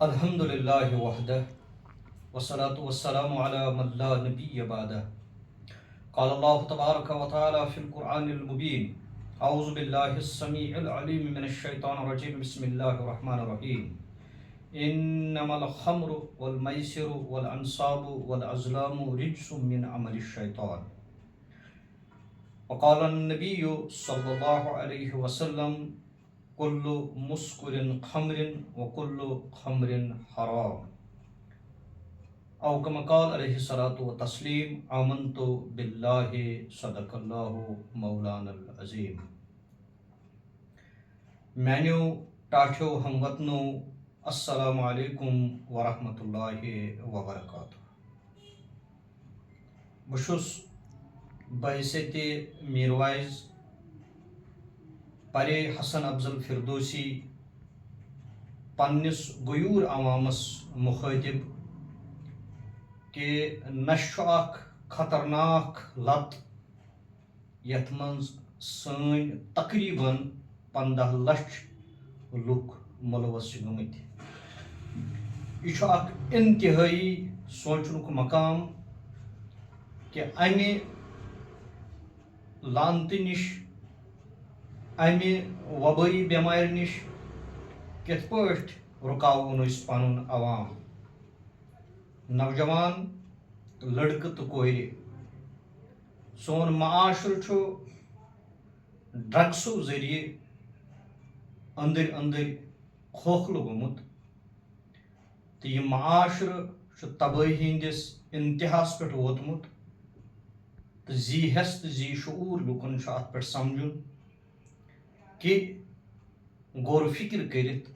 الحمد للہ وحدہ والصلاة والسلام على من لا نبی بعدہ قال اللہ تبارک و تعالی فی القرآن المبین اعوذ باللہ السمیع العلیم من الشیطان الرجیم بسم اللہ الرحمن الرحیم انما الخمر والمیسر والانصاب والازلام رجس من عمل الشیطان وقال النبی صلی اللہ علیہ وسلم کل مسکر خمر وکل خمر حرام او کما قال علیہ الصلاۃ والتسلیم آمنت باللہ صدق اللہ مولانا العظیم. میانیو ٹاٹھیو ہم وطنو السلام علیکم ورحمۃ اللہ وبرکاتہ. بشس بحیثیت میروائز پرے حسن افضل فردوسی پنس غیور عوامس مخاطب کہ نشہ اخ خطرناک لت یتھ منز سن تقریباً 15 لچھ لُکھ ملوث گمت. یہ اخ انتہائی سوچنک مقام کہ امہ لانت نش امہ وبائی بیمار نش کت پٲٹھۍ رُکاوون أسۍ پنُن عوام. نوجوان لڑکہٕ تہٕ کورِ سون معاشرٕ چھُ ڈرگسو ذریعہ أنٛدٕرۍ أنٛدٕرۍ کھوکھلہٕ گوٚمُت تہٕ یہِ معاشرٕ چھُ تبٲہی ہٕنٛدِس انتہاہس پٮ۪ٹھ ووتمُت تہٕ ذی ہٮ۪س تہٕ ذی شعوٗر لُکن چھُ اتھ پٮ۪ٹھ سمجُن کہ غور فکر کٔرِتھ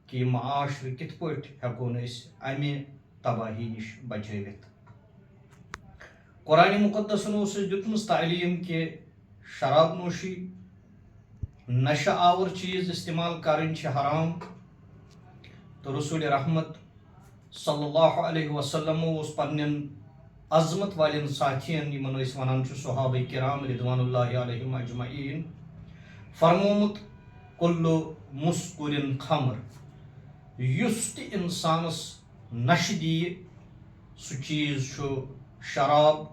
کہ یہِ معاشرٕ کِتھ پٲٹھۍ ہٮ۪کون أسۍ امہِ تباہی نش بچٲوِتھ. قرآنِ مقدسن اوس اَسہِ دیُتمٕژ تعلیٖم کہ شراب نوشی نشہ آور چیز استعمال کرٕنۍ چھِ حرام تہٕ رسول رحمت صلی اللہ علیہ وسلم اوس پننٮ۪ن عظمت والٮ۪ن ساتھین یِمن أسۍ ونان چھِ صحابہ کرام رضوان اللہ علیہم اجمعین فرمومُت کُلُّ مُسکُرٍ خمر. یُس تہِ انسانس نشہ دِیہِ سُہ چیز چھُ شراب.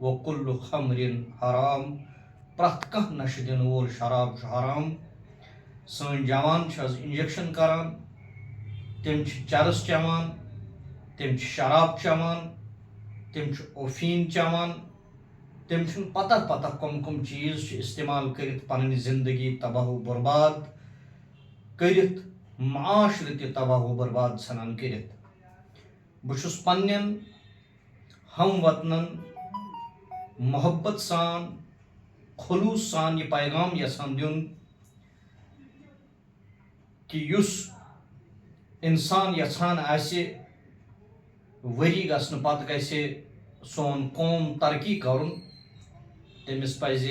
وکُلُّ خمرٍ حرام. پرٛٮ۪تھ کانٛہہ نشہ دِنہٕ وول شراب چھُ حرام. سٲنۍ جوان چھِ آز انجیکشن کران، تِم چھِ چرس چٮ۪وان، تِم چھِ شراب چٮ۪وان، تِم چھِ اوفیٖن چٮ۪وان، تِم چھُنہٕ پتہ کم چیز چھِ استعمال کٔرِتھ پنٕنۍ زندگی تباہ و برباد کٔرِتھ، معاشرٕ تہِ تباہ و برباد ژھٕنان کٔرِتھ. بہٕ چھُس پننٮ۪ن ہم وطنن محبت سان خلوص سان یہِ پیغام یژھان دیُن کہ یُس انسان یژھان آسہِ ؤری گژھنہٕ پتہٕ گژھِ سون قوم ترقی کرُن، تٔمِس پزِ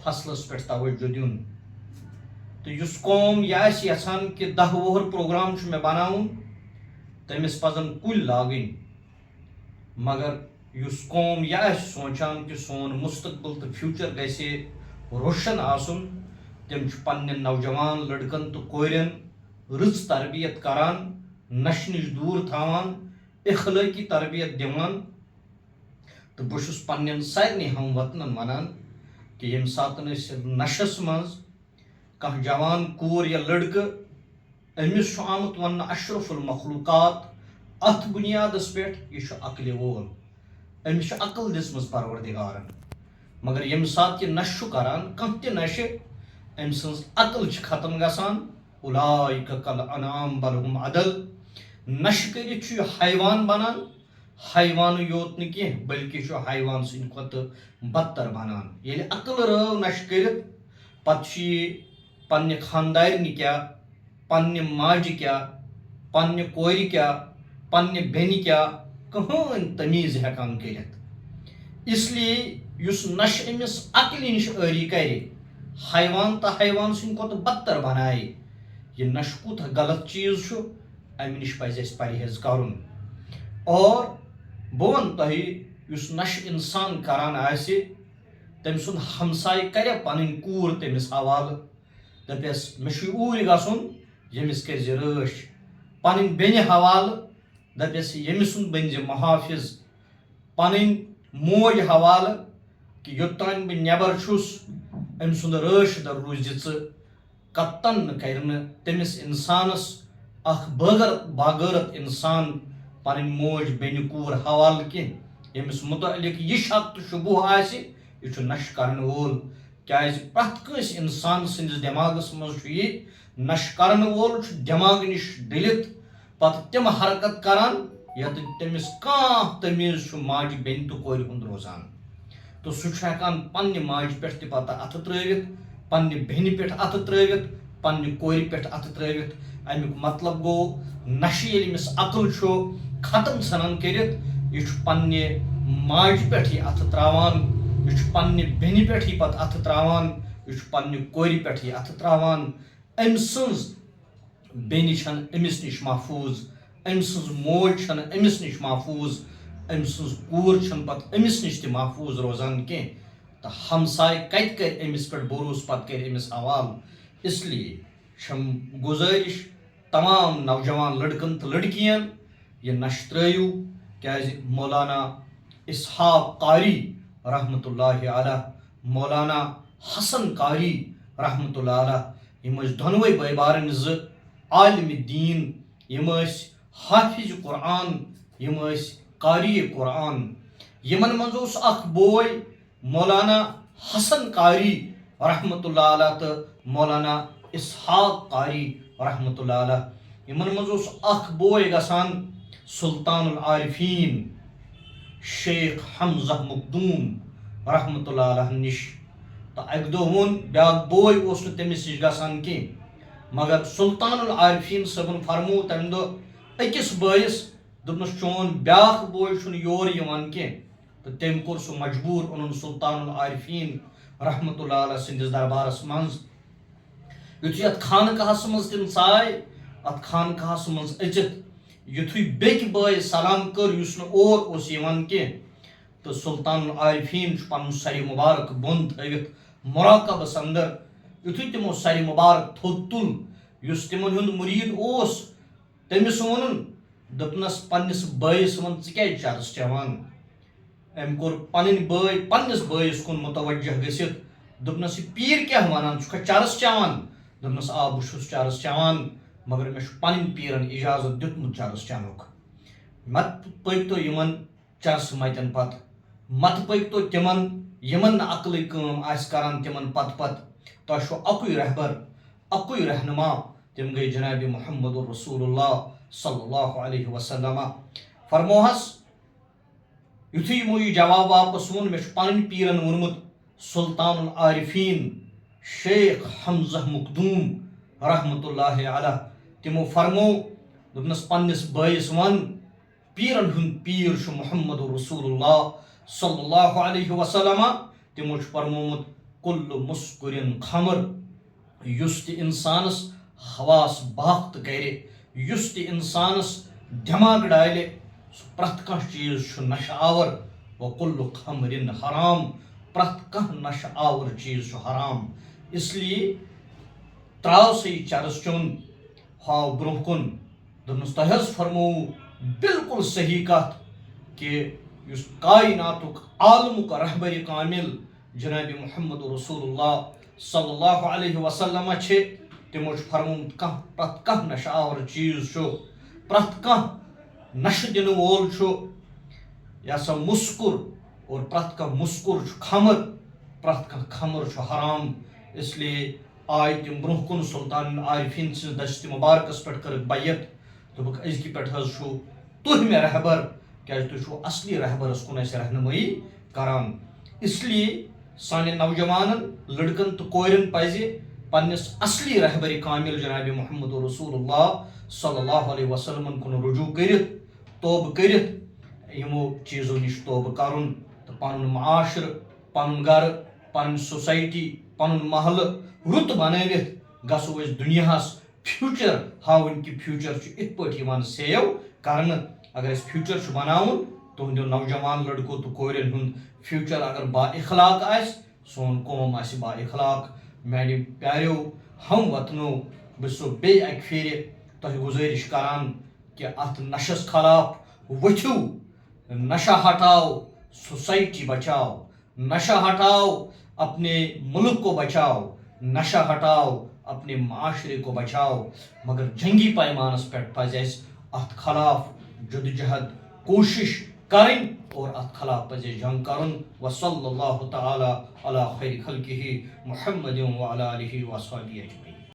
فصلس پٮ۪ٹھ توجہ دیُن. تہٕ یُس قوم یہِ آسہِ یژھان کہ 10 وُہُر پروگرام چھُ مےٚ بناوُن، تٔمِس پزن کُلۍ لاگٕنۍ. مگر یُس قوم یہِ آسہِ سونچان کہ سون مستقبل تہٕ فیوٗچر گژھِ روشن آسُن، تِم چھِ پننٮ۪ن نوجوان لڑکن تہٕ کورٮ۪ن رٕژ تربیت کران، نشہٕ نِش دوٗر تھاوان، اخلٲقی تربیت دِوان. تہٕ بہٕ چھُس پننٮ۪ن سارنٕے ہم وطنن ونان کہ ییٚمہِ ساتہٕ أسۍ نشس منٛز کانٛہہ جوان کوٗر یا لڑکہٕ أمِس چھُ آمُت وننہٕ اشرف المخلوقات، اتھ بُنیادس پٮ۪ٹھ یہِ چھُ عقلہِ وول، أمِس چھِ عقل دِژمٕژ پروردگارن. مگر ییٚمہِ ساتہٕ یہِ نشہٕ چھُ کران، کانٛہہ تہِ نشہٕ، أمۍ سٕنٛز عقل چھِ ختم گژھان. اولئک کالانعام بل ہم اضل. نشہٕ کٔرِتھ چھُ یہِ حیوان بنان. حیوانٕے یوت نہٕ کینٛہہ بلکہِ چھُ حیوان سٕنٛدِ کھۄتہٕ بدتر بنان. ییٚلہِ عقل رٲو نشہٕ کٔرِتھ، پتہٕ چھُ یہِ پننہِ خاندارنہِ کیٛاہ، پننہِ ماجہِ کیٛاہ، پننہِ کورِ کیٛاہ، پننہِ بیٚنہِ کیٛاہ کٕہٕنۍ تمیٖز ہٮ۪کان کٔرِتھ. اس لیے یُس نشہٕ أمِس عقلہِ نِش ٲری کرِ، حیوان تہٕ حیوان سٕنٛدِ کھۄتہٕ بدتر بنایہِ. یہِ نشہٕ کوٗتاہ غلط چیٖز چھُ، امہِ نِش پزِ اَسہِ پرہیز کرُن. اور بہٕ ونہٕ تۄہہِ یُس نشہٕ انسان کران آسہِ، تٔمۍ سُنٛد ہمساے کرِ پنٕنۍ کوٗر تٔمِس حوالہٕ، دپٮ۪س مےٚ چھُے اوٗرۍ گژھُن، ییٚمِس کٔرزِ رٲچھ. پن بین حوالہ دپس یمس بن محافظ پن موج حوالہ کہ یوتان بہ نبر چھس ام سند رٲچھ در روز قطن کر تمس انسانس اخ باغرت انسان پن موج بین کور حوالہ کی یمس متعلق یہ شک تو شبہ آس یہ نش کرن وول کیاز پرت کنس انسان سندس دماغس مز یہ نش کرن وول دماغ نش ڈلت پتہ تم حرکت کران یت تمس کانٛہہ تمیز ماجہ بین تو کورِ ہند روزان تو سہ ہیکان پنہ ماجہ پہ پتہ اتھ ترٲوِتھ پنہ بیٚنہِ پٮ۪ٹھ اتھ ترٲوِتھ پنہ کورِ پٮ۪ٹھ اتھ ترٲوِتھ امیُک مطلب گوٚو نشہ ییٚلہِ أمِس عقل چھُ ختم ژھٕنان کٔرِتھ یہ پنہ ماجہ پٮ۪ٹھ یہ اتھ تراوان یہ پنہ بیٚنہِ پٮ۪ٹھ یہ پتہٕ اتھ تراوان یہ پنہ کورِ پٮ۪ٹھ یہ اتھ تراوان أمۍ سٕنٛز بیٚنہِ چھنہٕ أمِس نِش محفوٗظ أمۍ سٕنٛز موج چھنہٕ أمِس نِش محفوٗظ أمۍ سٕنٛز کوٗر چھنہٕ پتہٕ أمِس نِش تہِ محفوٗظ روزان کینٛہہ تو ہمسائے کتہِ کر أمِس پٮ۪ٹھ بھروسہٕ پتہٕ کر أمِس حوالہٕ اس لیے چھم گزٲرِش تمام نوجوان لڑکن تو لڑکین یہ نش ترٲیِو کیازِ مولانا اسحاق قاری رحمۃ اللہ علیہ مولانا حسن قاری رحمۃ اللہ علیہ یم دۄنوے بٲے بارٕنۍ زٕ عالم دین یم حافظ قرآن یم قاری قرآن یمن منٛز اوس اکھ بوے مولانا حسن قاری رحمۃ اللہ علیہ تو مولانا اسحاق قاری رحمۃ اللہ علیہ یمن منٛز اوس اکھ بوے گژھان سلطان العارفین شیخ حمزہ مخدوم رحمۃ اللہ علیہ نش تو اکہ دۄہ ووٚن بیاکھ بوے اوس نہٕ تٔمِس نِش گژھان کینٛہہ مگر سلطان العارفین صٲبن فرموو تمہِ دۄہ أکِس بٲیِس دوٚپنس چون بیاکھ بوے چھُنہٕ یور یِوان کینٛہہ تو تٔمۍ کوٚر سُہ مجبوٗر اوٚنُن سلطان العارفین رحمۃ اللہ علیہ سٕنٛدِس دربارس منٛز یُتھُے اتھ خانقاہس منٛز تِم ژاے اتھ خانقاہس منٛز أژِتھ یُتھُے بیٚکہِ بٲے سلام کٔر یُس نہٕ اور اوس یِوان کینٛہہ تو سلطان العارفین چھُ پنُن سرِ مبارک بۄن تھٲوِتھ مراقبس اندر یُتھُے تِمو سرِ مبارک تھوٚد تُل یُس تِمن ہُنٛد مُریٖد اوس تٔمِس ووٚنُن دوٚپنس پننِس بٲیِس وَن ژٕ کیازِ چرس چٮ۪وان أمۍ کوٚر پنٕنۍ بٲے پننِس بٲیِس کُن متوجہ گٔژھِتھ دوٚپنس یہِ پیٖر کیٛاہ وَنان ژٕ چھُکھا چرس چٮ۪وان دوٚپنس آ بہٕ چھُس چرس چٮ۪وان مگر مےٚ چھُ پنٕنۍ پیٖرن اجازت دیُتمُت چرس چٮ۪نُک مت پٔکۍتو یِمن چرسہٕ متٮ۪ن پتہٕ مت پٔکۍتو تِمن یِمن نہٕ عقلٕے کٲم آسہِ کران تِمن پتہٕ پتہٕ تۄہہِ چھُ اکُے رہبر اکُے رہنما تِم گٔے جنابِ محمد رسول اللہ صلی اللہ علیہ وسلم فرموہس یُتھُے یِمو یہِ جواب واپس ووٚن مےٚ چھُ پنٕنۍ پیٖرن ووٚنمُت سلطان العارفین شیخ حمزہ مخدوم رحمۃ اللہ علیہ تِمو فرموو دوٚپنس پننِس بٲیِس ون پیٖرن ہُنٛد پیٖر چھُ محمد رسول اللہ صلی اللہ علیہ وسلم تِمو چھُ فرمومُت کُلُّ مُسکُرِن خمر یُس تہِ انسانس حواس باخت کرِ یُس تہِ انسانس دٮ۪ماغ ڈالہِ سُہ پرٛٮ۪تھ کانٛہہ چیٖز چھُ نشہٕ آور وَکُلُّ خمرِن حرام پرٛٮ۪تھ کانٛہہ نشہٕ آور چیٖز چھُ حرام اس لیے ترٛاو سا یہِ چرس چیوٚن ہاو برٛونٛہہ کُن دوٚپنس تۄہہِ حظ فرمووُ بالکل صحیح کتھ کہ یُس کائناتُک عالمُک رہبرِ کامل جنابِ محمد رسول اللہ صلی اللہ علیہ وسلم چھِ تِمو چھُ فرمومُت پرٛٮ۪تھ کانٛہہ نشہٕ آور چیٖز چھُ پرٛٮ۪تھ کانٛہہ نشہٕ دِنہٕ وول چھُ یہِ ہسا مُسکُر اور پرٛٮ۪تھ کانٛہہ مُسکُر چھُ خمر پرٛٮ۪تھ کانٛہہ خمر چھُ حرام اس لیے آے تِم برٛونٛہہ کُن سلطان العارفین سٕنٛز دستہِ مُبارکس پٮ۪ٹھ کٔرٕکھ بیعت دوٚپُکھ أزکہِ پٮ۪ٹھ حظ چھُو تُہۍ مےٚ رہبر کیازِ تُہۍ چھُو اصلی رہبرس کُن اَسہِ رہنمٲیی کران اس لیے سانٮ۪ن نوجوانن لڑکن تہٕ کورٮ۪ن پزِ پننِس اصلی رہبرِ کامل جنابِ محمد رسول اللہ صلی اللہ علیہ وسلمن کُن رجوع کٔرِتھ توبہٕ کٔرِتھ یِمو چیٖزو نِش توبہٕ کرُن تہٕ پنُن معاشرٕ پنُن گرٕ پنٕنۍ سوسایٹی پنُن محلہٕ رُت بنٲوِتھ گژھو أسۍ دُنیاہس فیوٗچر ہاوٕنۍ کہِ فیوٗچر چھُ یِتھ پٲٹھۍ یِوان سیو کرنہٕ اگر أسۍ فیوٗچر چھُ بناوُن تُہنٛدیو نوجوان لڑکو تہٕ کورٮ۪ن ہُنٛد فیوٗچر اگر با اخلاق آسہِ سون قوم آسہِ با اخلاق میانہِ پیاریو ہم وطنو بہٕ چھُسو بیٚیہِ اکہِ پھِرِ تہ گزارش کران کہ ات نشس خلاف ؤتھِو، نشہ ہٹاؤ، سوسائٹی بچاؤ، نشہ ہٹاؤ، اپنے ملک کو بچاؤ، نشہ ہٹاؤ، اپنے معاشرے کو بچاؤ. مگر جنگی پیمانس پہ پزِ اسہِ ات خلاف جدوجہد کوشش کریں اور ات خلاف پزِ جنگ کرن. وصلی اللہ تعالی علی خیر خلقہ محمد وعلی آلہ وصحبہ اجمعین.